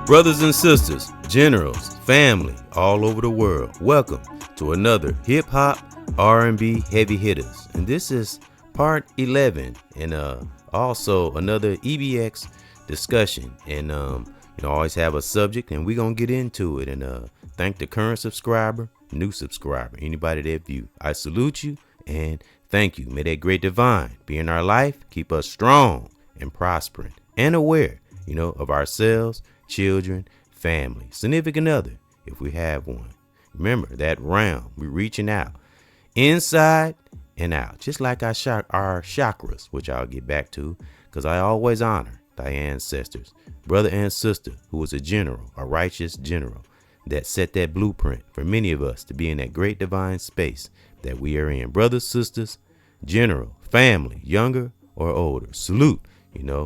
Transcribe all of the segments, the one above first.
Brothers and sisters, generals, family all over the world, welcome to another hip hop R&B heavy hitters. And this is part 11 and also another EBX discussion. And always have a subject and we're going to get into it. And thank the current subscriber, new subscriber, anybody that view. I salute you and thank you. May that great divine be in our life, keep us strong and prospering and aware, of ourselves, children, family, significant other, if we have one. Remember that realm, we're reaching out, inside and out, just like our chakras, which I'll get back to, because I always honor thy ancestors, brother and sister, who was a general, a righteous general, that set that blueprint for many of us to be in that great divine space that we are in. Brothers, sisters, general, family, younger or older, salute.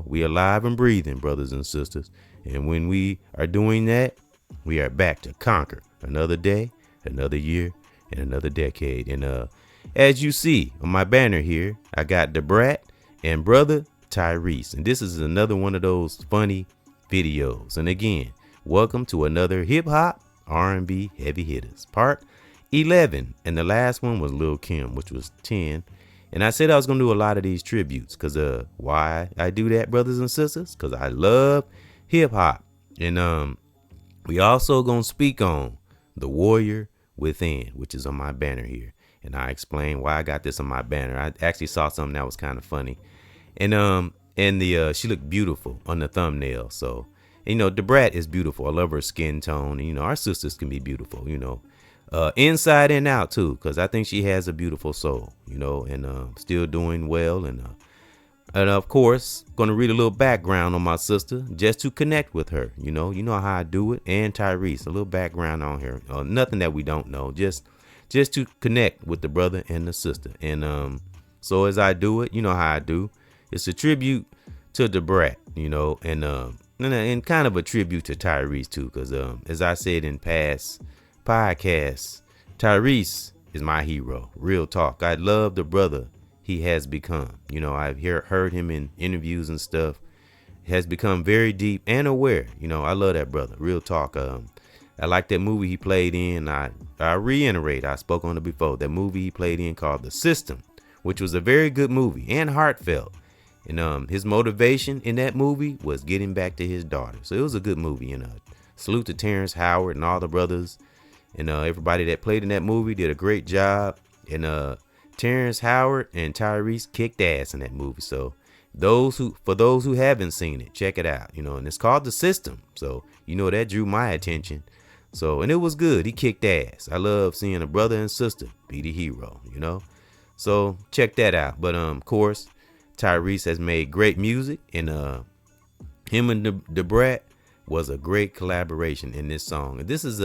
We alive and breathing, brothers and sisters. And when we are doing that, we are back to conquer another day, another year, and another decade. And as you see on my banner here, I got the Brat and brother Tyrese. And this is another one of those funny videos. And again, welcome to another hip hop R&B heavy hitters, part 11. And the last one was Lil Kim, which was 10. And I said I was going to do a lot of these tributes because why I do that, brothers and sisters, because I love hip hop. And we also going to speak on the Warrior Within, which is on my banner here. And I explain why I got this on my banner. I actually saw something that was kind of funny. And she looked beautiful on the thumbnail. So, the Brat is beautiful. I love her skin tone. And, our sisters can be beautiful, inside and out too, because I think she has a beautiful soul, and still doing well. And of course, going to read a little background on my sister just to connect with her. You know how I do it. And Tyrese, a little background on her. Nothing that we don't know, just to connect with the brother and the sister. And so as I do it, you know how I do. It's a tribute to the Brat, and kind of a tribute to Tyrese too, because as I said in past podcasts, Tyrese is my hero. Real talk. I love the brother he has become. I've heard him in interviews and stuff. He has become very deep and aware. I love that brother. Real talk. I like that movie he played in. I reiterate, I spoke on it before. That movie he played in called The System, which was a very good movie and heartfelt. And his motivation in that movie was getting back to his daughter. So it was a good movie. And salute to Terrence Howard and all the brothers. And everybody that played in that movie did a great job. And Terrence Howard and Tyrese kicked ass in that movie. So for those who haven't seen it, check it out. And it's called The System. So that drew my attention. So, and it was good. He kicked ass. I love seeing a brother and sister be the hero. So check that out. But of course, Tyrese has made great music, and him and the Brat was a great collaboration in this song. And this is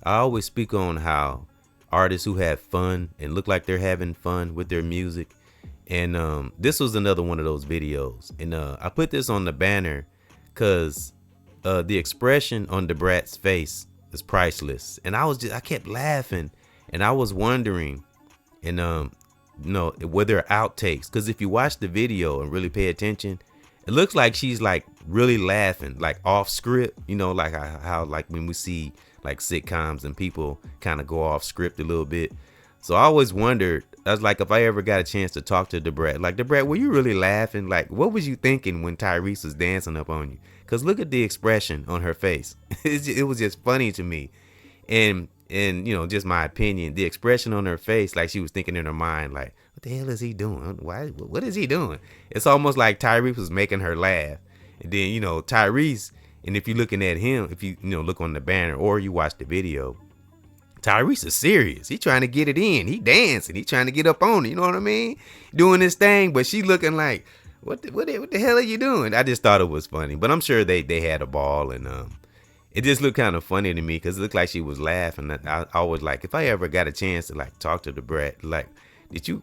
I always speak on how artists who have fun and look like they're having fun with their music. And this was another one of those videos. And I put this on the banner because the expression on the Brat's face is priceless. And I kept laughing, and I was wondering, and were there outtakes? Because if you watch the video and really pay attention, it looks like she's like really laughing, like off script, like how like when we see like sitcoms and people kind of go off script a little bit. So I always wondered, I was like, if I ever got a chance to talk to the Brat, like, the Brat, were you really laughing? Like, what was you thinking when Tyrese was dancing up on you? Because look at the expression on her face. It was just funny to me. And and just my opinion, the expression on her face, like she was thinking in her mind, like, what the hell is he doing? What is he doing? It's almost like Tyrese was making her laugh. And then, Tyrese, and if you're looking at him, if you look on the banner or you watch the video, Tyrese is serious. He trying to get it in. He dancing. He trying to get up on it. You know what I mean? Doing his thing, but she looking like, what the hell are you doing? I just thought it was funny, but I'm sure they had a ball, and it just looked kind of funny to me because it looked like she was laughing. I was like, if I ever got a chance to like talk to the brat, like,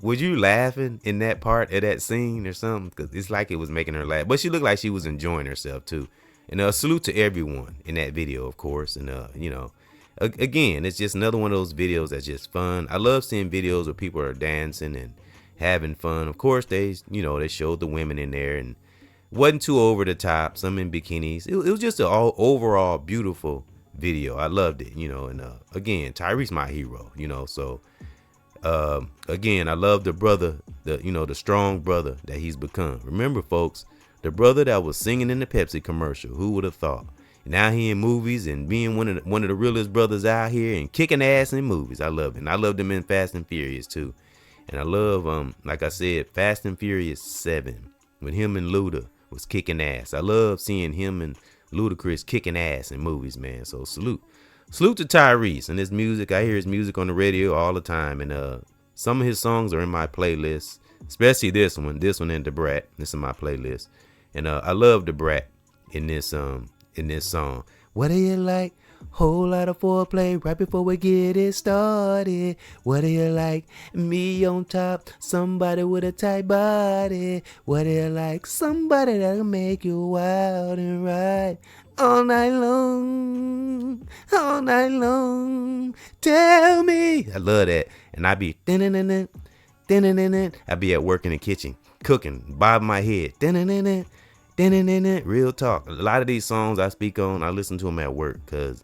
was you laughing in that part of that scene or something? Because it's like it was making her laugh, but she looked like she was enjoying herself too. And salute to everyone in that video, of course, and again, it's just another one of those videos that's just fun. I love seeing videos where people are dancing and having fun. Of course, they showed the women in there and wasn't too over the top. Some in bikinis. It was just an overall beautiful video. I loved it, and again, Tyrese my hero, so again, I love the brother, the strong brother that he's become. Remember, folks, the brother that was singing in the Pepsi commercial. Who would have thought? Now he in movies and being one of the realest brothers out here and kicking ass in movies. I love it. And I loved him in Fast and Furious too. And I love like I said, Fast and Furious 7 when him and Luda was kicking ass. I love seeing him and Ludacris kicking ass in movies, man. So salute to Tyrese and his music. I hear his music on the radio all the time, and some of his songs are in my playlist, especially this one and Da Brat. This is my playlist, and I love Da Brat in this song. What do you like? Whole lot of foreplay right before we get it started. What do you like? Me on top, somebody with a tight body. What do you like? Somebody that'll make you wild and right all night long, all night long. Tell me. I love that. And I be I be at work in the kitchen cooking, bobbing my head. Real talk. A lot of these songs I speak on, I listen to them at work, because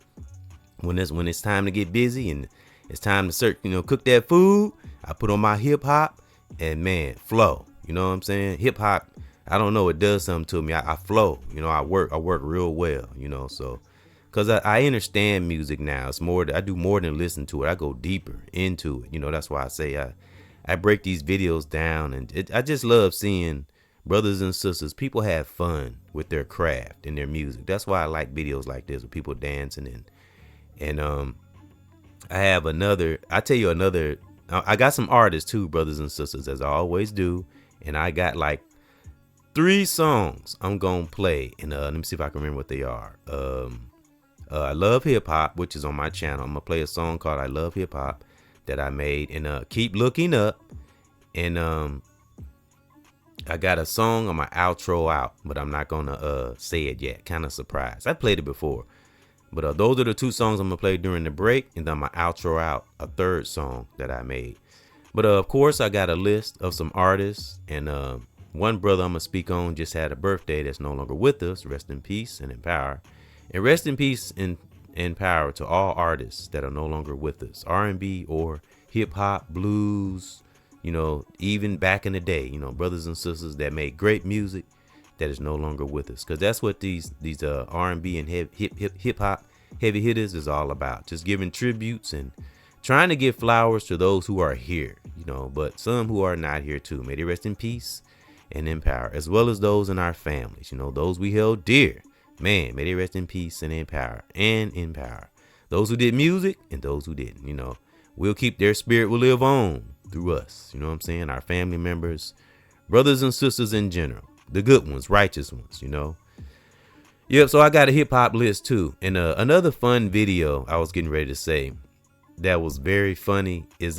when it's time to get busy and it's time to cook that food, I put on my hip hop and man, flow. You know what I'm saying? Hip hop, I don't know, it does something to me. I flow. I work real well. So because I understand music now. It's more. I do more than listen to it. I go deeper into it. That's why I say I break these videos down, and I just love seeing brothers and sisters, people have fun with their craft and their music. That's why I like videos like this with people dancing and I got some artists too, brothers and sisters, as I always do, and I got like 3 songs I'm gonna play, and let me see if I can remember what they are. I Love Hip Hop, which is on my channel. I'm gonna play a song called I Love Hip Hop that I made, and Keep Looking Up, and I got a song on my outro out, but I'm not gonna say it yet. Kind of surprised. I played it before, but those are the 2 songs I'm gonna play during the break, and then my outro out, a 3rd song that I made. But of course, I got a list of some artists, and one brother I'm gonna speak on just had a birthday that's no longer with us. Rest in peace and in power, and rest in peace and in power to all artists that are no longer with us. R&B or hip hop, blues. Even back in the day, brothers and sisters that made great music that is no longer with us. Because that's what these R&B and hip hop heavy hitters is all about. Just giving tributes and trying to give flowers to those who are here, but some who are not here too. May they rest in peace and in power, as well as those in our families, those we held dear. Man, may they rest in peace and in power Those who did music and those who didn't, we'll keep their spirit will live on through us. You know what I'm saying? Our family members, brothers and sisters in general, the good ones, righteous ones, Yep. So I got a hip hop list too. And another fun video I was getting ready to say that was very funny is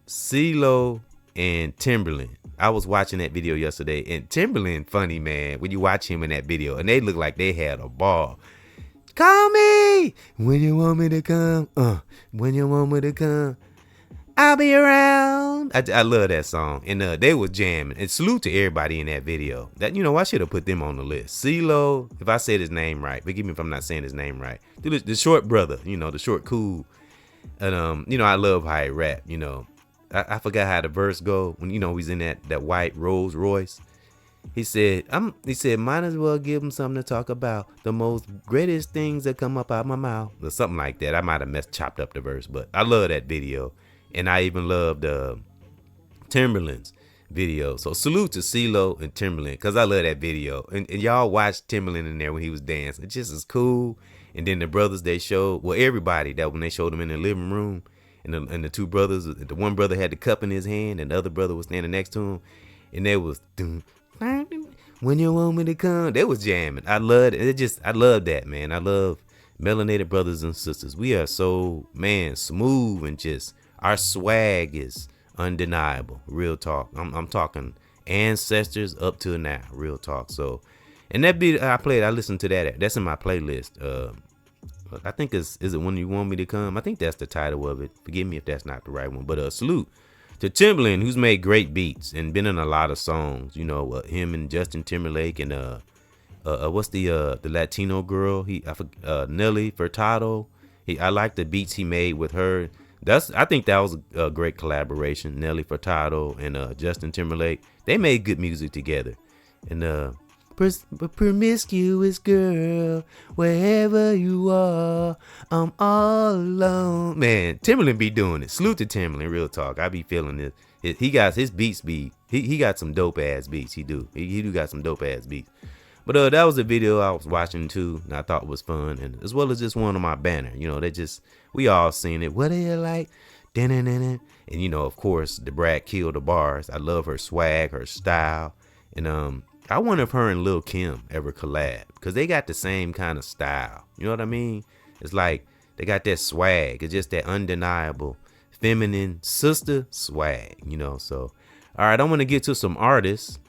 CeeLo and Timberland. I was watching that video yesterday, and Timberland funny, man, when you watch him in that video, and they look like they had a ball. Call me when you want me to come. When you want me to come, I'll be around. I love that song. And they was jamming. And salute to everybody in that video. That, I should have put them on the list. CeeLo, if I said his name right, forgive me if I'm not saying his name right. The short brother, the short cool. And I love how he rap. I forgot how the verse go when he's in that white Rolls Royce. He said, might as well give him something to talk about. The most greatest things that come up out my mouth, or something like that. I might have chopped up the verse, but I love that video, and I even loved Timberland's video. So salute to CeeLo and Timberland, because I love that video. And y'all watched Timberland in there when he was dancing. It just is cool. And then the brothers they showed, well, everybody, that when they showed him in the living room, and the two brothers, the one brother had the cup in his hand, and the other brother was standing next to him, and they was when you want me to come, they was jamming. I love it. I love that, man. I love melanated brothers and sisters. We are so, man, smooth, and just our swag is undeniable. Real talk. I'm talking ancestors up to now. Real talk. So, and that beat I listened to that. That's in my playlist. I think is it When You Want Me to Come? I think that's the title of it. Forgive me if that's not the right one. But salute to Timberland, who's made great beats and been in a lot of songs. You know, him and Justin Timberlake, and what's the Latino girl? Nelly Furtado. I like the beats he made with her. I think that was a great collaboration. Nelly Furtado and Justin Timberlake. They made good music together. And promiscuous girl, wherever you are, I'm all alone. Man, Timberland be doing it. Salute to Timberland, real talk. I be feeling this. He got his beats he got some dope ass beats. He do got some dope ass beats. But that was a video I was watching too, and I thought was fun, and as well as just one on my banner. You know, we all seen it. What do you like? And you know, of course, the Brat killed the bars. I love her swag, her style, and I wonder if her and Lil Kim ever collab, because they got the same kind of style. You know what I mean? It's like they got that swag. It's just that undeniable feminine sister swag, you know. So, all right, I'm going to get to some artists.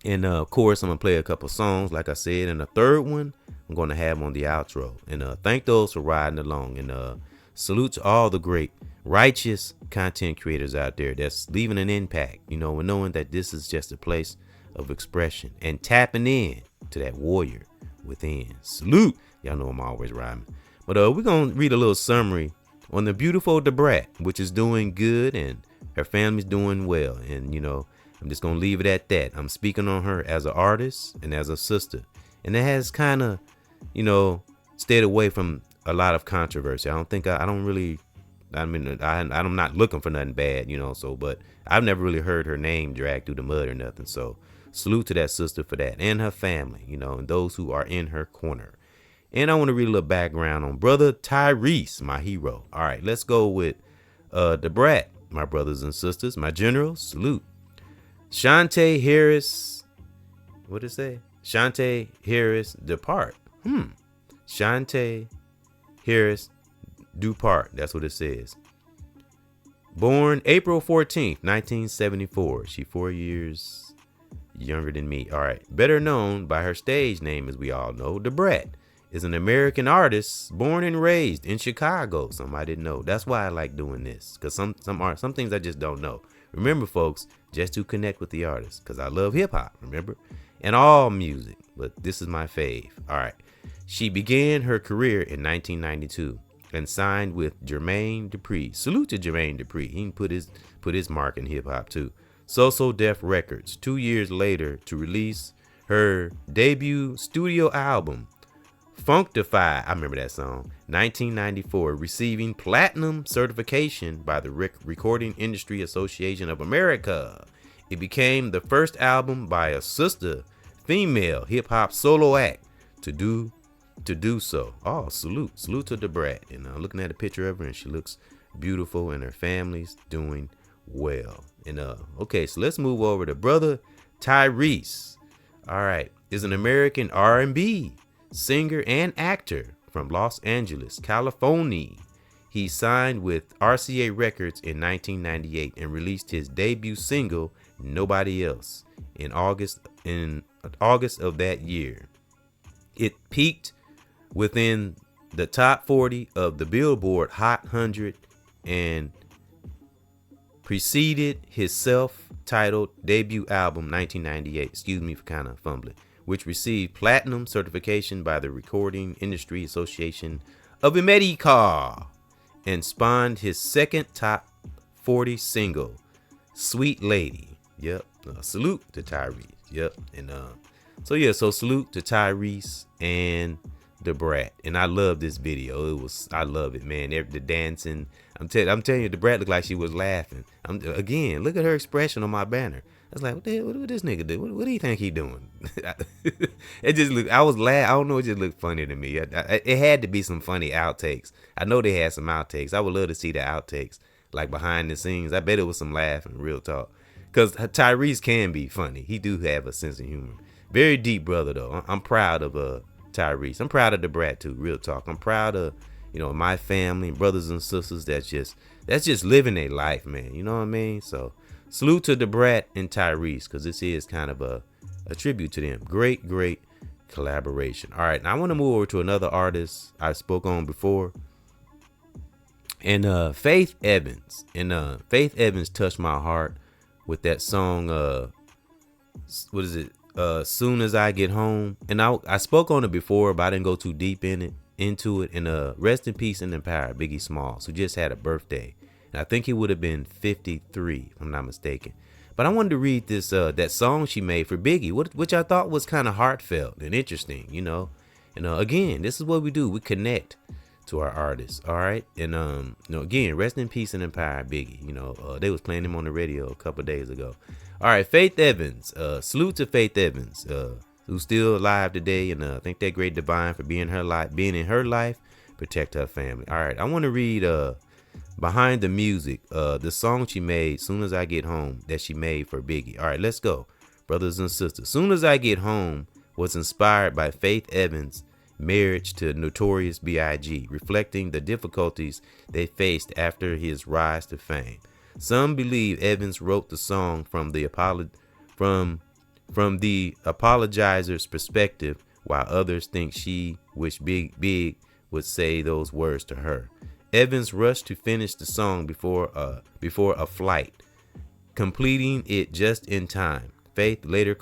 And of course, I'm going to play a couple songs, like I said. And the third one, I'm going to have on the outro. And thank those for riding along. And salute to all the great righteous content creators out there that's leaving an impact, you know, and knowing that this is just a place of expression and tapping in to that warrior within. Salute. Y'all know I'm always rhyming. But we're going to read a little summary on the beautiful Da Brat, which is doing good, and her family's doing well. And, you know, I'm just going to leave it at that. I'm speaking on her as an artist and as a sister. And it has kind of, you know, stayed away from a lot of controversy. I'm not looking for nothing bad, you know, so, but I've never really heard her name dragged through the mud or nothing. So salute to that sister for that, and her family, you know, and those who are in her corner. And I want to read a little background on brother Tyrese, my hero. All right, let's go with Da Brat, my brothers and sisters, my generals. Salute. Shantae Harris. What did it say? Shantae Harris depart. Shantae Harris depart. That's what it says. Born April 14th, 1974. She 4 years younger than me. All right. Better known by her stage name, as we all know, Da Brat is an American artist born and raised in Chicago. Some I didn't know. That's why I like doing this, because some things I just don't know. Remember, folks, just to connect with the artist, because I love hip hop, remember, and all music, but this is my fave. All right. She began her career in 1992 and signed with Jermaine Dupri. Salute to Jermaine Dupri. He can put his mark in hip hop too. So Def Records 2 years later to release her debut studio album, Funkdify. I remember that song. 1994, receiving platinum certification by the Recording Industry Association of America. It became the first album by a sister female hip hop solo act to do so. Oh, salute to Da Brat. And I'm looking at a picture of her, and she looks beautiful, and her family's doing well. And okay, so let's move over to brother Tyrese. All right, is an American R&B singer and actor from Los Angeles, California. He signed with RCA Records in 1998 and released his debut single, Nobody Else, in August of that year. It peaked within the top 40 of the Billboard Hot 100 and preceded his self-titled debut album 1998, excuse me for kind of fumbling, which received platinum certification by the Recording Industry Association of America and spawned his second top 40 single, Sweet Lady. Yep. Salute to Tyrese. Yep. And so yeah, so salute to Tyrese and the Brat. And I love this video. I love it, man. The dancing. I'm telling you, the Brat looked like she was laughing. Again, look at her expression on my banner. I was like, what the hell, what this nigga do? What do you think he doing? It just looked, I was laughing. I don't know, it just looked funny to me. It had to be some funny outtakes. I know they had some outtakes. I would love to see the outtakes, like behind the scenes. I bet it was some laughing, real talk. Because Tyrese can be funny. He do have a sense of humor. Very deep brother, though. I'm proud of Tyrese. I'm proud of the Brat, too, real talk. I'm proud of, my family, brothers and sisters that's just living their life, man. You know what I mean? So salute to the Brat and Tyrese, because this is kind of a tribute to them. Great collaboration. All right, now I want to move over to another artist I spoke on before. And Faith Evans. And Faith Evans touched my heart with that song, what is it? Soon As I Get Home. And I spoke on it before, but I didn't go too deep into it. And rest in peace and in power, Biggie Smalls, who just had a birthday. And I think he would have been 53, if I'm not mistaken. But I wanted to read this that song she made for Biggie, which I thought was kind of heartfelt and interesting, And again, this is what we do. We connect to our artists, all right? And again, rest in peace and in power, Biggie. They was playing him on the radio a couple days ago. All right, Faith Evans. Salute to Faith Evans, who's still alive today, and I think that great divine for being in her life, protect her family. All right, I want to read behind the music, the song she made, Soon As I Get Home, that she made for Biggie. All right, let's go, brothers and sisters. Soon As I Get Home was inspired by Faith Evans' marriage to Notorious B.I.G., reflecting the difficulties they faced after his rise to fame. Some believe Evans wrote the song from the apologizer's perspective, while others think she wished Big would say those words to her. Evans rushed to finish the song before a flight, completing it just in time. Faith later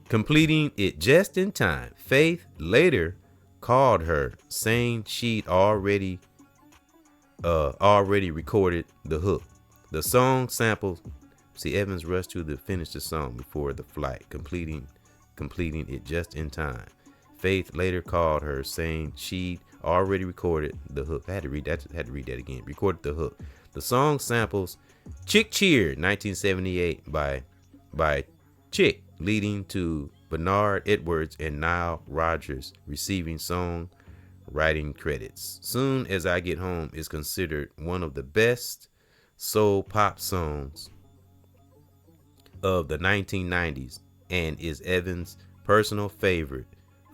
completing it just in time. Faith later called her, saying she'd already recorded the hook. The song samples. Evans rushed to finish the song before the flight, completing it just in time. Faith later called her, saying she'd already recorded the hook. I had to read that again. Recorded the hook. The song samples Chick Cheer 1978 by Chick, leading to Bernard Edwards and Nile Rodgers receiving songwriting credits. Soon As I Get Home is considered one of the best soul pop songs of the 1990s and is Evans' personal favorite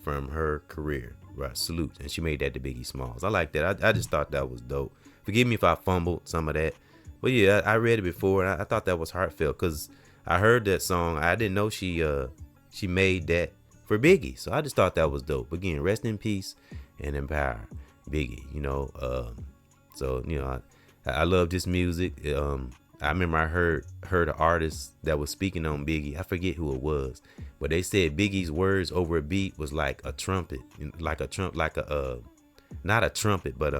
from her career. Right, salute. And she made that to Biggie Smalls. I like that. I just thought that was dope. Forgive me if I fumbled some of that. But yeah, I read it before, and I thought that was heartfelt because I heard that song. I didn't know she made that for Biggie. So I just thought that was dope. Again, rest in peace and in power, Biggie. I love this music. I remember I heard an artist that was speaking on Biggie. I forget who it was, but they said Biggie's words over a beat was like a trumpet, not a trumpet, but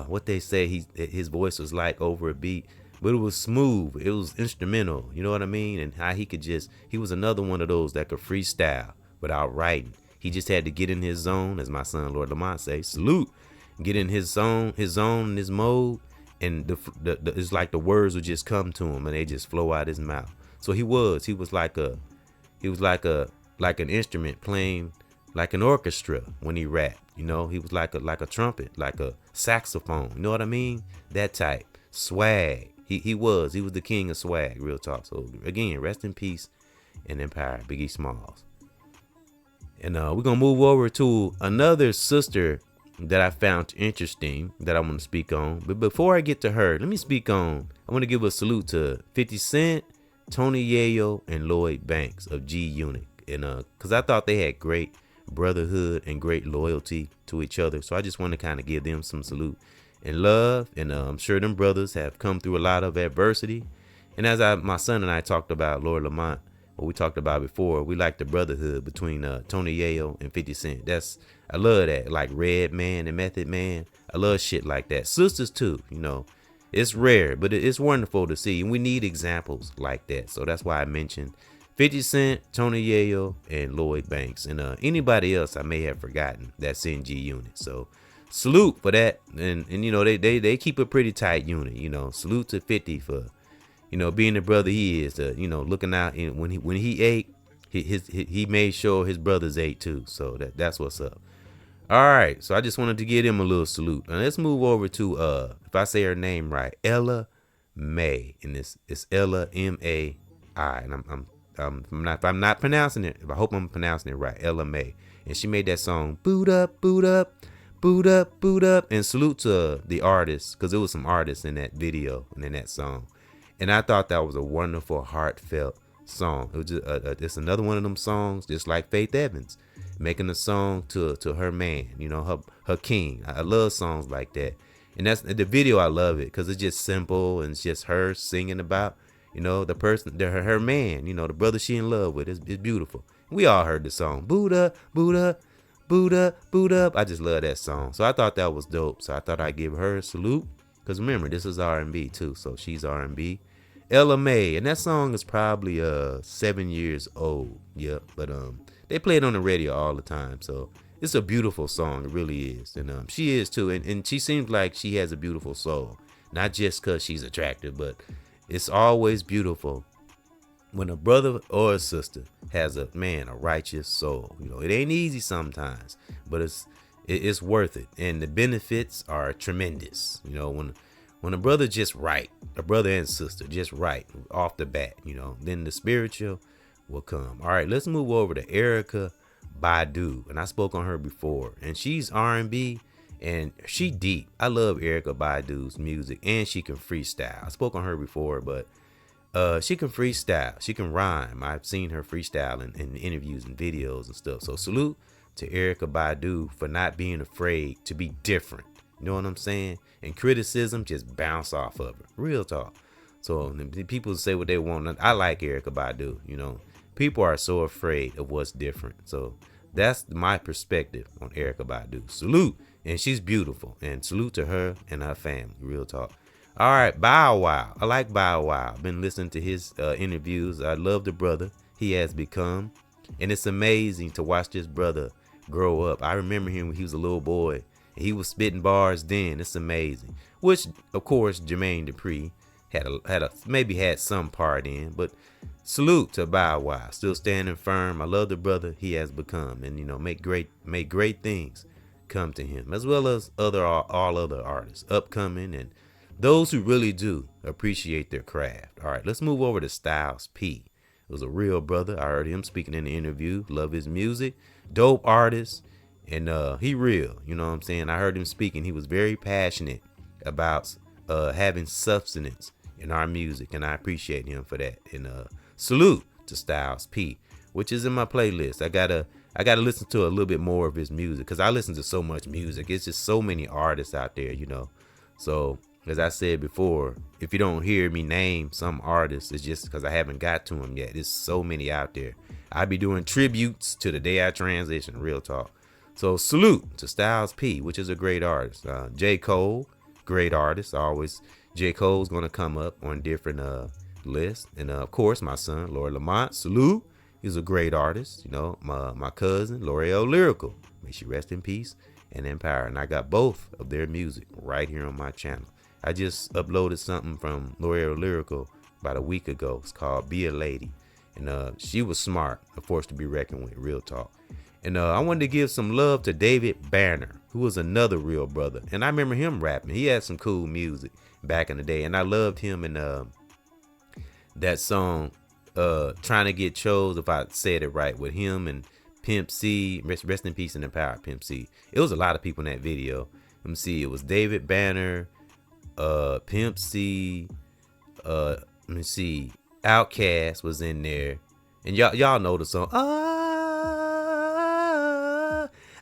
what they say his voice was like over a beat, but it was smooth. It was instrumental. You know what I mean? And how he was another one of those that could freestyle without writing. He just had to get in his zone, as my son Lord Lamont say, salute, get in his zone, and his mode. And it's like the words would just come to him and they just flow out his mouth. So he was like an instrument playing like an orchestra when he rapped. He was like a trumpet, like a saxophone. You know what I mean? That type swag. He was the king of swag. Real talk. So again, rest in peace and in power, Biggie Smalls. And we're gonna move over to another sister that I found interesting that I want to speak on. But before I get to her, I want to give a salute to 50 Cent, Tony Yayo, and Lloyd Banks of G Unit. And because I thought they had great brotherhood and great loyalty to each other. So I just want to kind of give them some salute and love. And I'm sure them brothers have come through a lot of adversity. And as my son and I talked about, Lord Lamont, what we talked about before, we like the brotherhood between Tony Yayo and 50 Cent. I love that, like Red Man and Method Man. I love shit like that. Sisters too, It's rare, but it's wonderful to see. And we need examples like that. So that's why I mentioned 50 Cent, Tony Yayo, and Lloyd Banks. And anybody else I may have forgotten that's in G Unit. So salute for that. And you know, they keep a pretty tight unit. You know, salute to 50 for, you know, being the brother he is. You know, looking out. And when he ate, he made sure his brothers ate too. So that's what's up. All right, so I just wanted to give him a little salute. And let's move over to if I say her name right, Ella May, and it's Ella M-A-I, and if I'm not pronouncing it, I hope I'm pronouncing it right, Ella May, and she made that song boot up, boot up, boot up, boot up, and salute to the artists, because there was some artists in that video and in that song, and I thought that was a wonderful, heartfelt song. It was just it's another one of them songs, just like Faith Evans, making a song to her man, you know, her king. I love songs like that. And that's the video. I love it because it's just simple and it's just her singing about, you know, the person, her man, you know, the brother she in love with. It's beautiful. We all heard the song, Buddha, Buddha, Buddha, Buddha. I just love that song. So I thought that was dope. So I thought I'd give her a salute, because remember, this is R&B too. So she's R&B. Ella May, and that song is probably 7 years old. Yep, but they play it on the radio all the time, so it's a beautiful song. It really is, and she is too, and she seems like she has a beautiful soul, not just because she's attractive, but it's always beautiful when a brother or a sister has a righteous soul. You know, it ain't easy sometimes, but it's worth it, and the benefits are tremendous. You know, when a brother just right, a brother and sister just right off the bat, you know, then the spiritual will come. All right, let's move over to Erykah Badu, and I spoke on her before, and she's R&B, and she deep. I love Erykah Badu's music, and she can freestyle. I spoke on her before, but she can freestyle. She can rhyme. I've seen her freestyle in interviews and videos and stuff. So salute to Erykah Badu for not being afraid to be different. You know what I'm saying? And criticism, just bounce off of it. Real talk. So people say what they want. I like Erykah Badu. You know, people are so afraid of what's different. So that's my perspective on Erykah Badu. Salute. And she's beautiful. And salute to her and her family. Real talk. All right, Bow Wow. I like Bow Wow. I've been listening to his interviews. I love the brother he has become. And it's amazing to watch this brother grow up. I remember him when he was a little boy. He was spitting bars then. It's amazing. Which, of course, Jermaine Dupri maybe had some part in. But salute to Bow Wow. Still standing firm. I love the brother he has become. And, you know, make great things come to him. As well as all other artists. Upcoming and those who really do appreciate their craft. All right, let's move over to Styles P. It was a real brother. I heard him speaking in the interview. Love his music. Dope artist. And he real, you know what I'm saying? I heard him speaking. He was very passionate about having substance in our music, and I appreciate him for that. And salute to Styles P, which is in my playlist. I gotta listen to a little bit more of his music, because I listen to so much music. It's just so many artists out there, you know. So as I said before, if you don't hear me name some artists, it's just because I haven't got to them yet. There's so many out there. I be doing tributes to the day I transition. Real talk. So salute to Styles P, which is a great artist. J. Cole, great artist. J. Cole's going to come up on different lists. And of course, my son, Lori Lamont, salute. He's a great artist. You know, my cousin, L'Oreal Lyrical. May she rest in peace and in power. And I got both of their music right here on my channel. I just uploaded something from L'Oreal Lyrical about a week ago. It's called Be a Lady. And she was smart, a force to be reckoned with. Real talk. And I wanted to give some love to David Banner, who was another real brother. And I remember him rapping. He had some cool music back in the day. And I loved him in that song, Trying to Get Chose, if I said it right, with him and Pimp C. Rest in peace and in power, Pimp C. It was a lot of people in that video. Let me see. It was David Banner, Pimp C. Let me see. Outkast was in there. And y'all know the song.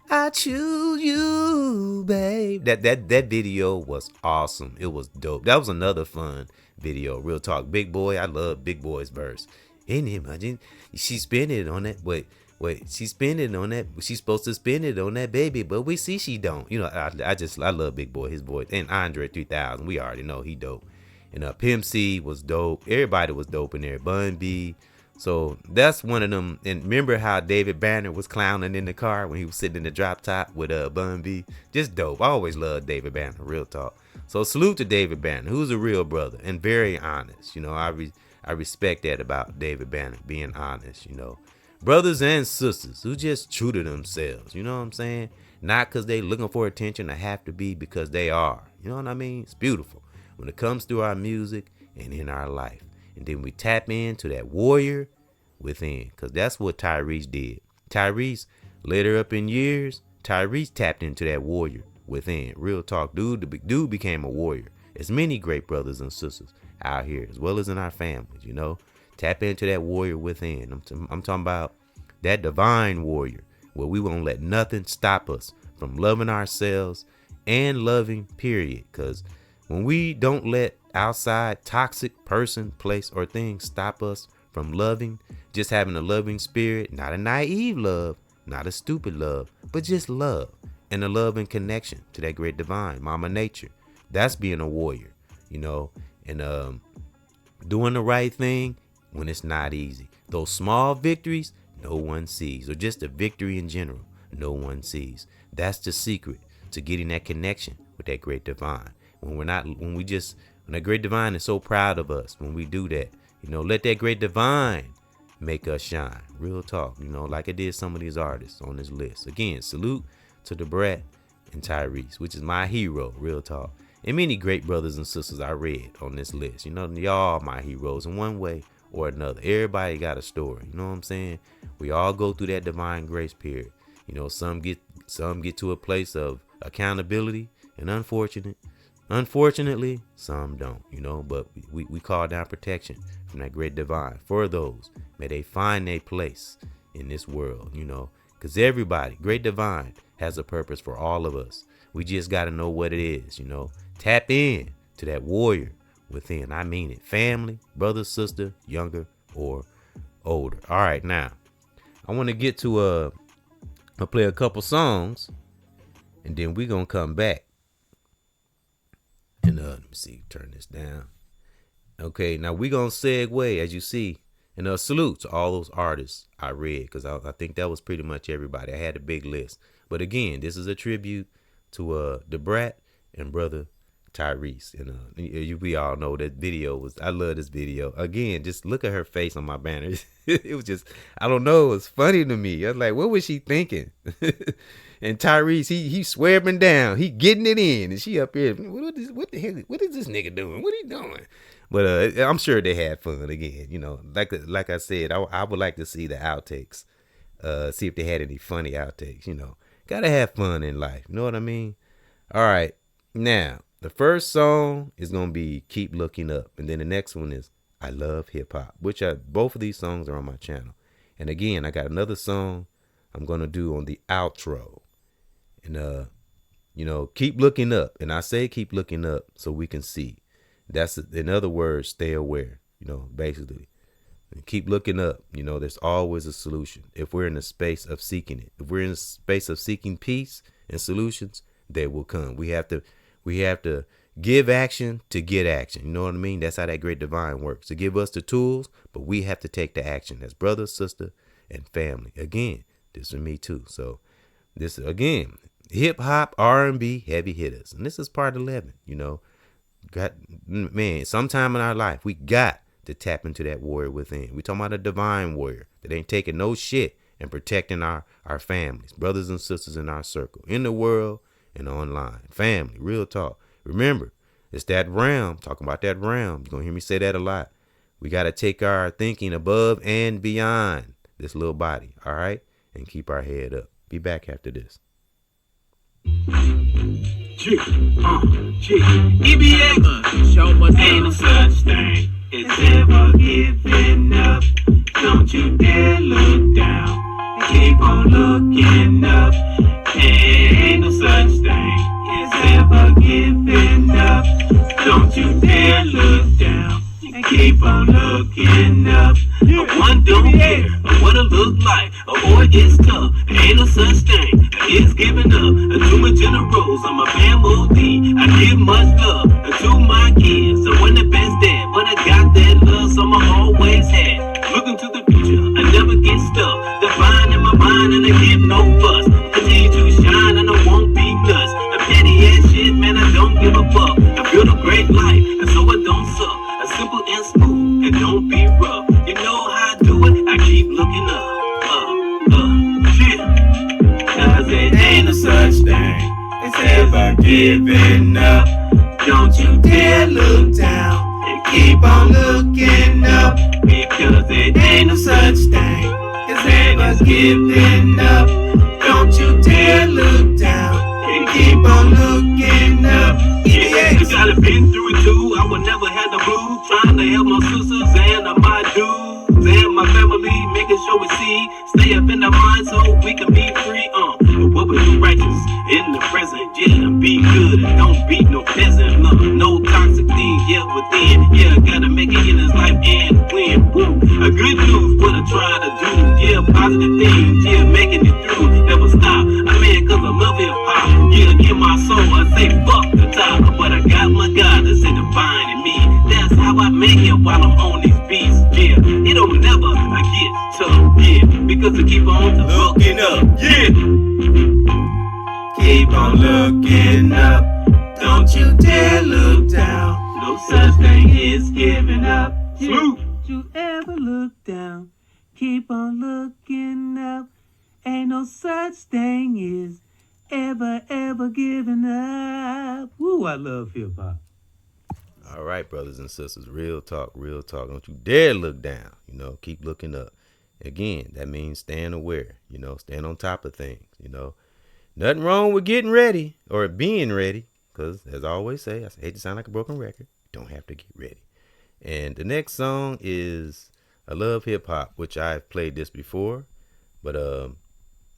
I choose you, babe. That video was awesome. It was dope. That was another fun video. Real talk. Big Boy. I love Big Boy's verse. Ain't imagine she spin it on that. But Wait, she spend it on that. She's supposed to spend it on that baby, but we see she don't. You know, I love Big Boy, his voice, and Andre 3000. We already know he dope. And Pimp C was dope. Everybody was dope in there. Bun B. So that's one of them. And remember how David Banner was clowning in the car when he was sitting in the drop top with Bun B? Just dope. I always loved David Banner. Real talk. So salute to David Banner, who's a real brother and very honest. You know, I respect that about David Banner, being honest. You know. Brothers and sisters who just true to themselves, you know what I'm saying? Not because they looking for attention, or have to be, because they are. You know what I mean? It's beautiful when it comes through our music and in our life. And then we tap into that warrior within, because that's what Tyrese did. Tyrese, later up in years, Tyrese tapped into that warrior within. Real talk, dude became a warrior. There's many great brothers and sisters out here, as well as in our families, you know. Tap into that warrior within. I'm talking about that divine warrior where we won't let nothing stop us from loving ourselves and loving, period. Because when we don't let outside toxic person, place, or thing stop us from loving, just having a loving spirit, not a naive love, not a stupid love, but just love, and a love and connection to that great divine, Mama Nature. That's being a warrior, you know, and doing the right thing when it's not easy. Those small victories no one sees, or just a victory in general no one sees. That's the secret to getting that connection with that great divine. When that great divine is so proud of us, when we do that, you know, let that great divine make us shine. Real talk, you know, like I did some of these artists on this list. Again, salute to the Brat and Tyrese, which is my hero. Real talk. And many great brothers and sisters I read on this list. You know, y'all my heroes in one way or another. Everybody got a story. You know what I'm saying? We all go through that divine grace period. You know, some get to a place of accountability, and unfortunately, some don't, you know, but we call down protection from that great divine for those. May they find their place in this world, you know, because everybody, great divine, has a purpose for all of us. We just got to know what it is, you know. Tap in to that warrior within. I mean it. Family, brother, sister, younger or older. All right, now I want to get to I'll play a couple songs, and then we're gonna come back and let me see, turn this down. Okay, now we're gonna segue, as you see, and salute to all those artists I read, because I think that was pretty much everybody. I had a big list, but again, this is a tribute to the Brat and brother Tyrese. And we all know that video was, I love this video. Again, just look at her face on my banner. It was just, I don't know, it was funny to me. I was like, what was she thinking? And Tyrese, he swearing down, he getting it in, and she up here, what the hell, what is this nigga doing? What he doing? But I'm sure they had fun again. You know, like I said, I would like to see the outtakes, see if they had any funny outtakes. You know, gotta have fun in life. You know what I mean? All right, now the first song is gonna be "Keep Looking Up," and then the next one is "I Love Hip Hop," which both of these songs are on my channel. And again, I got another song I'm gonna do on the outro. And you know, keep looking up. And I say keep looking up so we can see. That's, in other words, stay aware. You know, basically, keep looking up. You know, there's always a solution if we're in a space of seeking it. If we're in a space of seeking peace and solutions, they will come. We have to give action to get action. You know what I mean? That's how that great divine works. To give us the tools, but we have to take the action as brother, sister, and family. Again, this is me too. So this again, hip hop, R&B, heavy hitters, and this is part 11. You know, sometime in our life we got to tap into that warrior within. We talking about a divine warrior that ain't taking no shit and protecting our families, brothers and sisters in our circle, in the world and online. Family, real talk. Remember, it's that realm. Talking about that realm. You're gonna hear me say that a lot. We got to take our thinking above and beyond this little body, all right, and keep our head up. Be back after this. EBX, show must ain't no such thing as ever giving up. Don't you dare look down. Keep on looking up. Ain't no such thing as ever giving up. Don't you dare look down. Keep on looking up. One don't care what it look like, or it's tough. Ain't no such thing as giving up. To my generals, I'm a family. I give much love to my kids. I wasn't the best dad, but I got that love, so I always had. Looking to the future, I never get stuck. Defined in my mind, and I give no fuss. Continue to shine, and I won't be nuts. A petty ass shit, man, I don't give a fuck. I built a great life, and so it don't suck. A simple and smooth, and don't be rough. You know how I do it, I keep looking up. Shit. Cause it ain't no such thing as ever giving up. Don't you dare look down, and keep on looking up. Because it ain't no such thing as ever giving up. Don't you dare look down, and keep on looking up. EBX. You gotta been through it too. I would never have the blues. Trying to help my sisters and my dudes and my family, making sure we see. Stay up in the mind so we can be free. What we do righteous in the present, yeah. Be good and don't be no peasant. No toxic things, yeah, within. Yeah, gotta make it in this life and win. Woo. A good news, what I try to do. Yeah, positive things, yeah, making it through. Never stop. I mean, cause I love hip hop. Yeah, in my soul, I say fuck the top. But I got my God that's in divine in me. That's how I make it while I'm on these beats. Yeah, it don't never get tough. Yeah, because I keep on looking up. Yeah. Keep on looking up. Don't you dare look down. No such thing as giving up. Don't you ever look down. Keep on looking up. Ain't no such thing as ever giving up. Woo, I love hip hop. All right, brothers and sisters, real talk, real talk. Don't you dare look down, keep looking up. Again, that means staying aware, staying on top of things, Nothing wrong with getting ready or being ready, because as I always say, I hate to sound like a broken record. You don't have to get ready. And the next song is I Love Hip Hop, which I've played this before, but I'm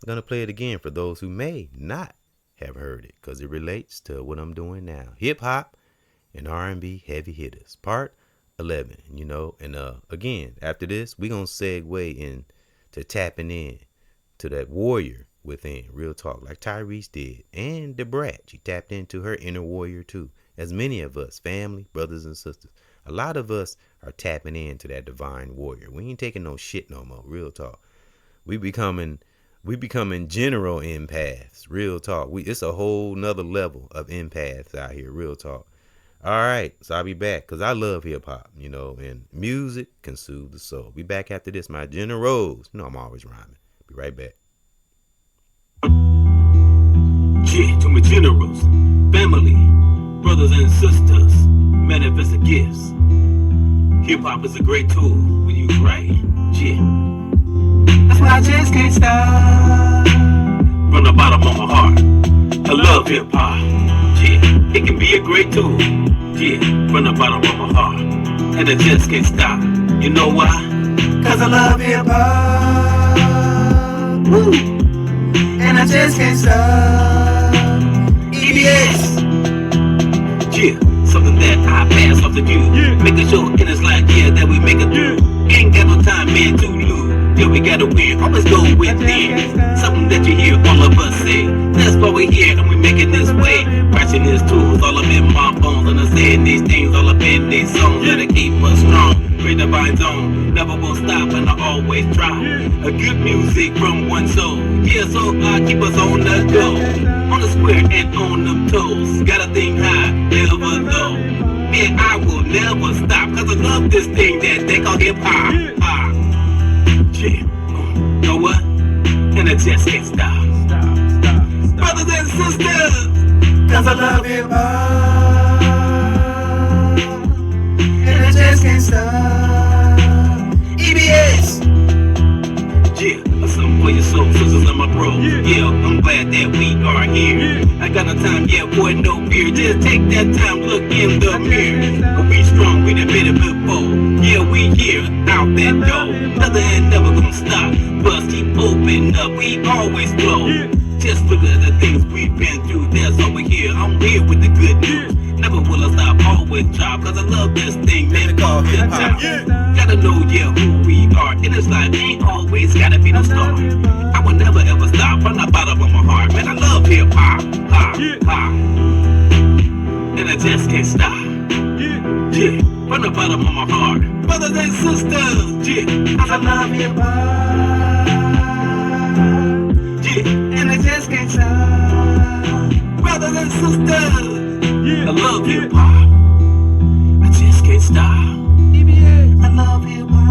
going to play it again for those who may not have heard it, because it relates to what I'm doing now. Hip Hop and R&B Heavy Hitters, Part 11, and again, after this, we're going to segue into tapping in to that warrior within, real talk, like Tyrese did, and the brat. She tapped into her inner warrior too, as many of us, family, brothers and sisters. A lot of us are tapping into that divine warrior. We ain't taking no shit no more, real talk. We becoming general empaths, real talk. It's a whole nother level of empaths out here, real talk. All right, so I'll be back because I love hip hop, and music can soothe the soul. Be back after this, my generals. I'm always rhyming. Be right back. Yeah, to my generals, family, brothers and sisters, manifest the gifts. Hip hop is a great tool when you right. Yeah, that's why I just can't stop. From the bottom of my heart, I love hip hop. Yeah, it can be a great tool. Yeah, from the bottom of my heart, and I just can't stop. You know why? Cause I love hip hop. Woo. And I just can't stop. EBX. Yeah, something that I pass off to you. Yeah. Making sure in this life, yeah, that we make it through. Ain't got no time, man, to lose. Yeah, we gotta win, always go within. Something that you hear all of us say. That's why we're here and we making this way. Pressing these tools all up in my bones. And I'm saying these things all up in these songs that'll keep us strong. Great divine zone, never will stop and I always try. A good music from one soul. Yeah, so I keep us on the go. On the square and on them toes. Gotta think high, never low. Man, I will never stop. Cause I love this thing that they call hip hop. Yeah, know what? And I just can't stop. Brothers and sisters, cause I love hip hop. And I just can't stop. EBX. Yeah, something for your soul, sisters and my bros. Yeah, I'm glad that we are here. I got no time, yeah, boy, no fear. Just take that time, look in the mirror. We strong, we done been it before. Yeah, we here, out that door. Nothing ain't never gonna stop. Plus, keep open up, we always flow. Just look at the things we've been through, that's over here. I'm here with the good news. Never will I stop, always job, cause I love this thing, man, called hip-hop. Gotta know, yeah, who we are. In this life, ain't always gotta be no star. I will never ever stop from the bottom of my heart. Man, I love hip-hop, hop. And I just can't stop. Yeah, from the bottom of my heart. Brothers and sisters, yeah, cause I love hip-hop. Yeah, and I just can't stop. Brothers and sisters, I love hip-hop. I just can't stop. EBX, I love hip-hop.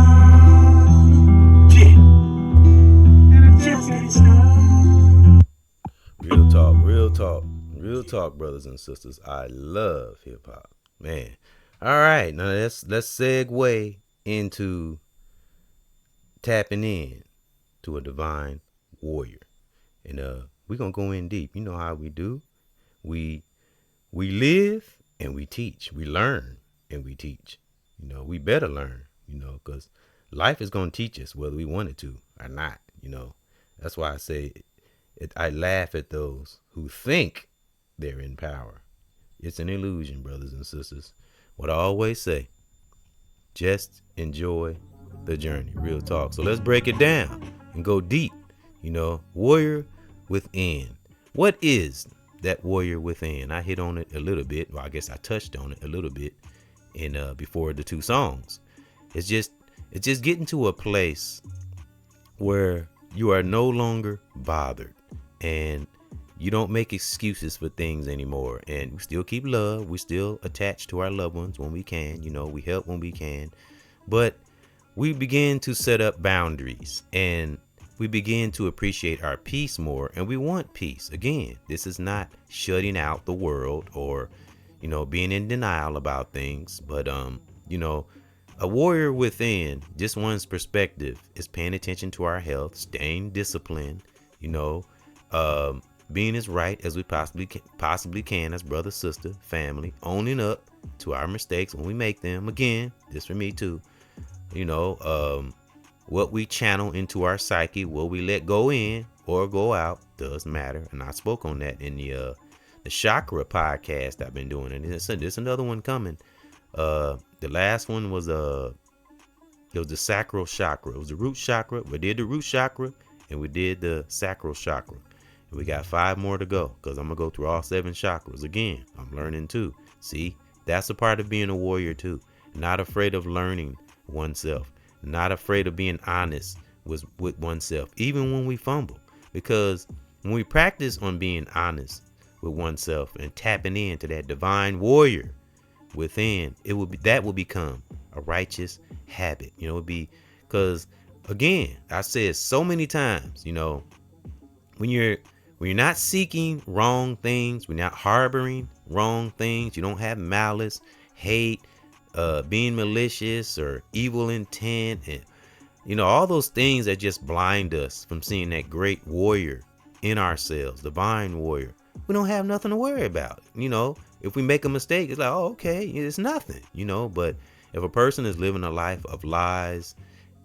Yeah, and I just can't stop. Real talk, brothers and sisters. I love hip hop, man. All right, now let's segue into tapping in to a divine warrior, and we're gonna go in deep. You know how we do. We live and we teach. We learn and we teach. You know, we better learn. You know, because life is gonna teach us whether we want it to or not. You know, that's why I say I laugh at those who think they're in power. It's an illusion, brothers and sisters. What I always say, just enjoy the journey. Real talk. So let's break it down and go deep. You know, warrior within. What is that warrior within? I hit on it a little bit. Well, I guess I touched on it a little bit in before the two songs. It's just getting to a place where you are no longer bothered and you don't make excuses for things anymore, and we still keep love. We still attached to our loved ones when we can. You know, we help when we can, but we begin to set up boundaries and we begin to appreciate our peace more, and we want peace. Again, this is not shutting out the world or, you know, being in denial about things, but you know, a warrior within, just one's perspective, is paying attention to our health, staying disciplined, you know, being as right as we possibly can as brother, sister, family, owning up to our mistakes when we make them. Again, this for me too. You know, what we channel into our psyche, what we let go in or go out, does matter. And I spoke on that in the chakra podcast I've been doing, and there's another one coming. The last one was it was the sacral chakra. It was the root chakra. We did the root chakra and we did the sacral chakra. And we got 5 more to go, because I'm gonna go through all 7 chakras again. I'm learning too. See, that's a part of being a warrior too. Not afraid of learning oneself. Not afraid of being honest with oneself, even when we fumble. Because when we practice on being honest with oneself and tapping into that divine warrior within, that will become a righteous habit. You know, it would be, because again, I said so many times, you know, when you're not seeking wrong things, when you're not harboring wrong things, you don't have malice, hate, being malicious or evil intent, and you know, all those things that just blind us from seeing that great warrior in ourselves, divine warrior. We don't have nothing to worry about. You know, if we make a mistake, it's like, oh, okay, it's nothing, you know. But if a person is living a life of lies,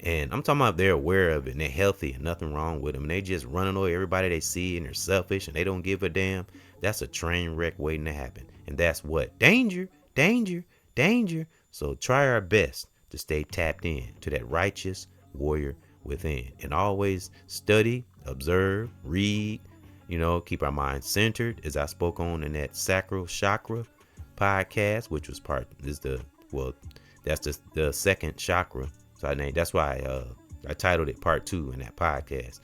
and I'm talking about they're aware of it and they're healthy and nothing wrong with them, and they just running away everybody they see, and they're selfish and they don't give a damn, that's a train wreck waiting to happen. And that's what? Danger, danger, danger. So try our best to stay tapped in to that righteous warrior within, and always study, observe, read, you know, keep our minds centered, as I spoke on in that sacral chakra podcast, which was that's the second chakra. So that's why I titled it Part 2 in that podcast,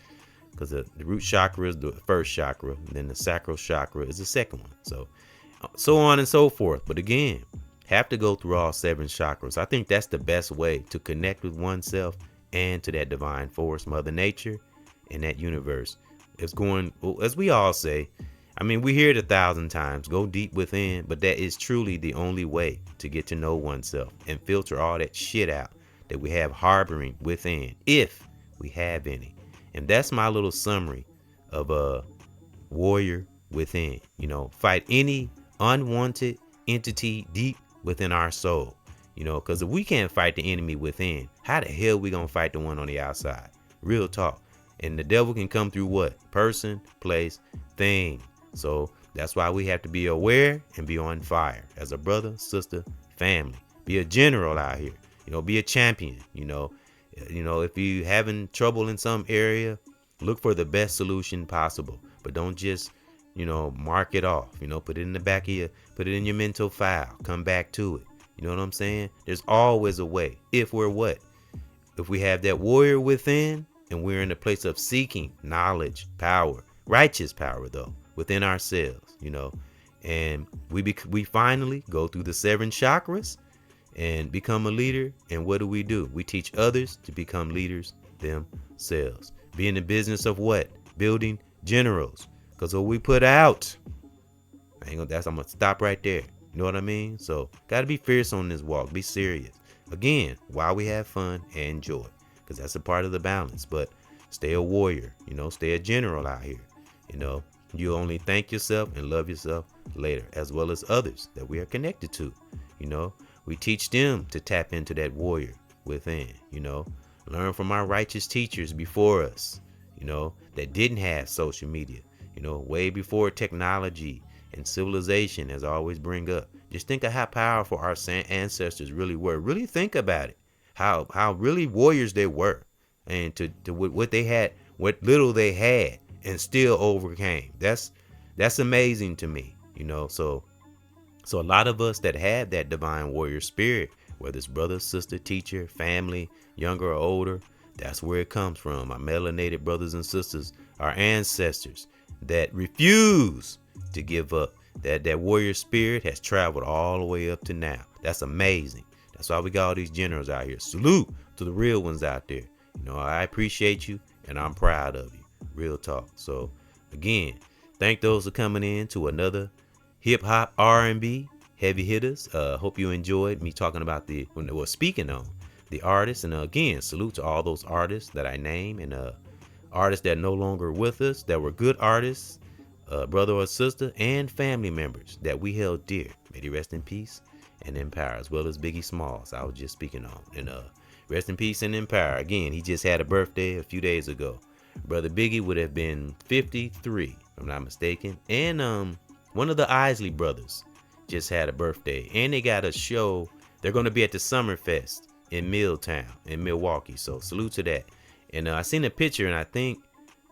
because the root chakra is the first chakra, and then the sacral chakra is the second one. So on and so forth. But again, have to go through all 7 chakras. I think that's the best way to connect with oneself and to that divine force, Mother Nature, and that universe. It's going, as we all say, I mean, we hear it 1,000 times, go deep within, but that is truly the only way to get to know oneself and filter all that shit out that we have harboring within, if we have any. And that's my little summary of a warrior within. You know, fight any unwanted entity deep within our soul. You know, because if we can't fight the enemy within, how the hell we gonna fight the one on the outside? Real talk. And the devil can come through what? Person, place, thing. So That's why we have to be aware and be on fire as a brother, sister, family. Be a general out here. Be a champion. If you having trouble in some area, look for the best solution possible. But don't just, mark it off. Put it in the back of put it in your mental file. Come back to it. You know what I'm saying? There's always a way. If we're what? If we have that warrior within, and we're in a place of seeking knowledge, power, righteous power though, within ourselves, and we finally go through the 7 chakras and become a leader. And what do? We teach others to become leaders themselves. Be in the business of what? Building generals. Because what we put out, I'm gonna stop right there. You know what I mean? So gotta be fierce on this walk. Be serious. Again, while we have fun and joy, because that's a part of the balance. But stay a warrior. Stay a general out here. You only thank yourself and love yourself later, as well as others that we are connected to. We teach them to tap into that warrior within. Learn from our righteous teachers before us, that didn't have social media, way before technology and civilization, as I always bring up. Just think of how powerful our ancestors really were. Really think about it, how really warriors they were, and to what they had, what little they had, and still overcame. That's amazing to me. So a lot of us that have that divine warrior spirit, whether it's brother, sister, teacher, family, younger or older, that's where it comes from. Our melanated brothers and sisters, our ancestors that refuse to give up. That warrior spirit has traveled all the way up to now. That's amazing. That's why we got all these generals out here. Salute to the real ones out there. I appreciate you and I'm proud of you. Real talk. So again, thank those for coming in to another hip hop R&B heavy hitters. Hope you enjoyed me talking about speaking on the artists. And again, salute to all those artists that I name, and artists that are no longer with us, that were good artists, brother or sister, and family members that we held dear. May they rest in peace and in power, as well as Biggie Smalls I was just speaking on. And rest in peace and in power. Again, he just had a birthday a few days ago. Brother Biggie would have been 53, if I'm not mistaken. And one of the Isley brothers just had a birthday, and they got a show. They're going to be at the Summerfest in Milltown in Milwaukee. So salute to that. And I seen a picture, and I think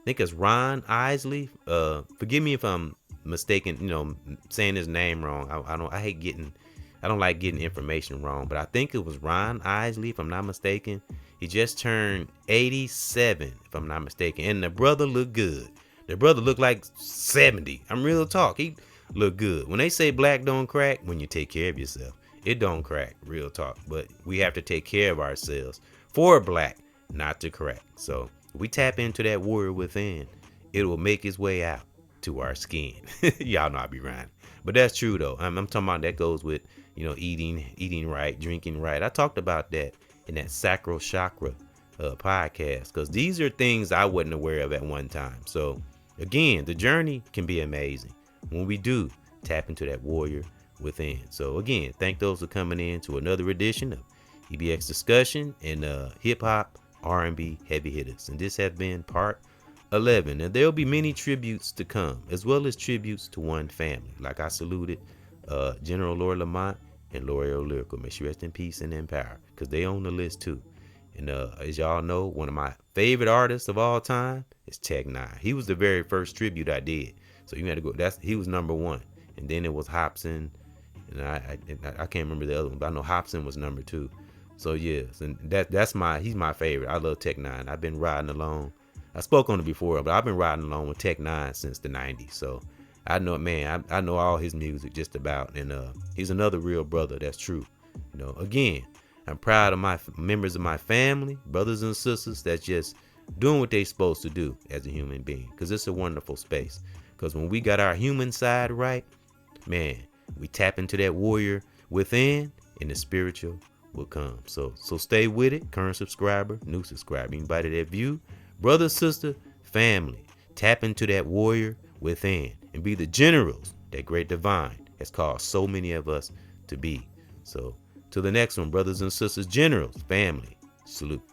it's Ron Isley. Forgive me if I'm mistaken, saying his name wrong. I don't like getting information wrong, but I think it was Ron Isley, if I'm not mistaken. He just turned 87, if I'm not mistaken. And the brother looked good. The brother looked like 70. I'm real talk. He looked good. When they say black don't crack, when you take care of yourself, it don't crack. Real talk. But we have to take care of ourselves for black not to crack. So we tap into that warrior within, it will make its way out to our skin. Y'all know I be rhyming, but that's true though. I'm talking about that goes with eating right, drinking right. I talked about that in that sacral chakra podcast, because these are things I wasn't aware of at one time. So again, the journey can be amazing when we do tap into that warrior within. So again, thank those for coming in to another edition of EBX discussion and hip hop R&B heavy hitters. And this has been part 11, and there'll be many tributes to come, as well as tributes to one family. Like I saluted General Lord Lamont and L'Oreal Lyrical. May she rest in peace and in power, because they own the list too. And as y'all know, one of my favorite artists of all time is Tech-9. He was the very first tribute I did, so you had to go. He was number 1, and then it was Hobson, and I can't remember the other one, but I know Hobson was number 2. So yes, and he's my favorite. I love Tech-9. I've been riding along. I spoke on it before, but I've been riding along with Tech-9 since the 90s. So I know, man, I know all his music just about. And he's another real brother. That's true. Again, I'm proud of my members of my family, brothers and sisters, that's just doing what they're supposed to do as a human being. Because it's a wonderful space. Because when we got our human side right, man, we tap into that warrior within, and the spiritual will come. So stay with it. Current subscriber, new subscriber, anybody that view, brother, sister, family, tap into that warrior within and be the generals that great divine has caused so many of us to be. So to the next one, brothers and sisters, generals, family, salute.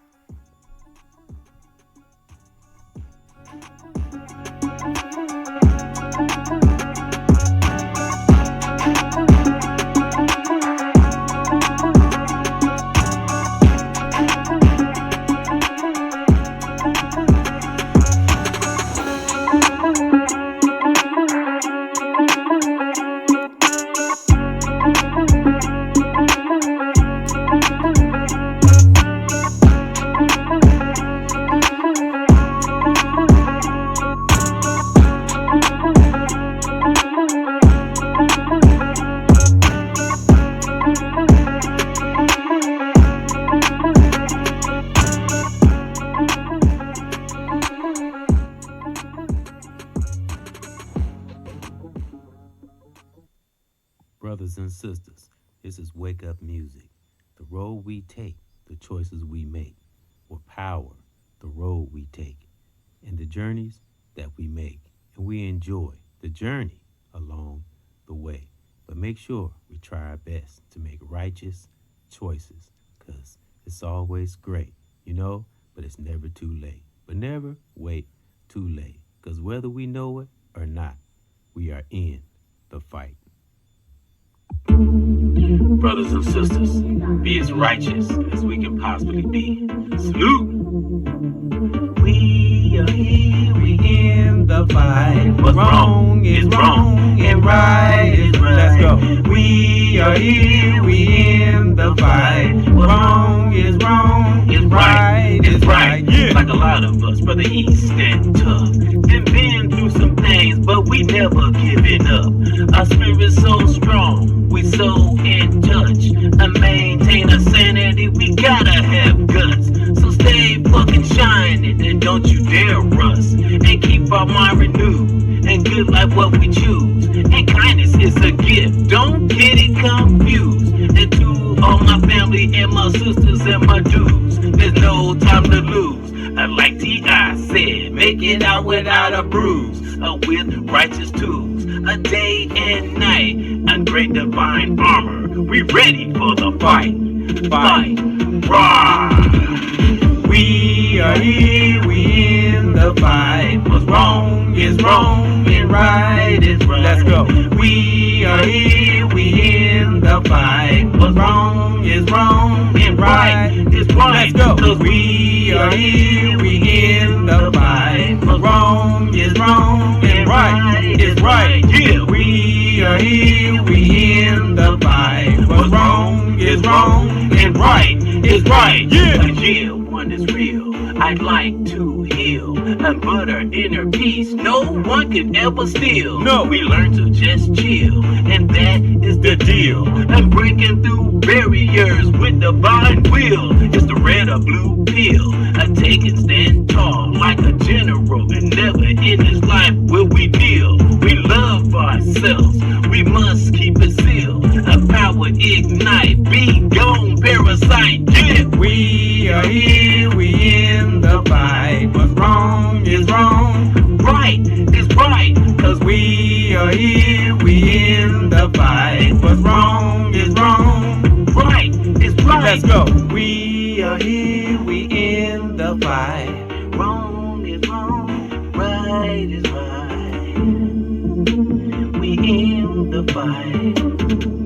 Brothers and sisters, this is Wake Up Music. The road we take, the choices we make, will power the road we take and the journeys that we make. And we enjoy the journey along the way. But make sure we try our best to make righteous choices, because it's always great, but it's never too late. But never wait too late, because whether we know it or not, we are in the fight. Brothers and sisters, be as righteous as we can possibly be. Salute! We are here, we in the fight. What's wrong is wrong and right is right. Let's go. We are here, we in the fight. What's wrong is wrong is right is right. Yeah. Like a lot of us, Brother East and tough. Been through some things, but we never giving up. Our spirit's so strong, we so in touch. And maintain our sanity, we gotta have guts. So stay fucking shining and don't you dare rust. And keep our mind renewed and good like what we choose. And kindness is a gift, don't get it confused. And to all my family and my sisters and my dudes, there's no time to lose. Like T.I. said, make it out without a bruise, with righteous tools, a day and night, and great divine armor. We ready for the fight, fight, rah! We are here, we in the fight. What's wrong is wrong and right is right. Let's go. We are here, we in the fight. What's wrong is wrong and right is right. Let's go. 'Cause we are here, we in the fight. What's wrong is wrong and right is right. Yeah, we are here, we in the fight. What's wrong is wrong and right is right. Yeah, one is real. I'd like to heal and butter inner peace. No one can ever steal. No, we learn to just chill, and that is the deal. And breaking through barriers with divine will. It's the red or blue pill. I take and stand tall like a general, and never in this life will we kneel. We love ourselves. We must keep it sealed. A power ignite. Be gone, parasite. Yeah, we are here. We in the fight. What's wrong is wrong, right is right. 'Cause we are here, we in the fight. What's wrong is wrong, right is right. Let's go. We are here, we in the fight. Wrong is wrong, right is right. We in the fight.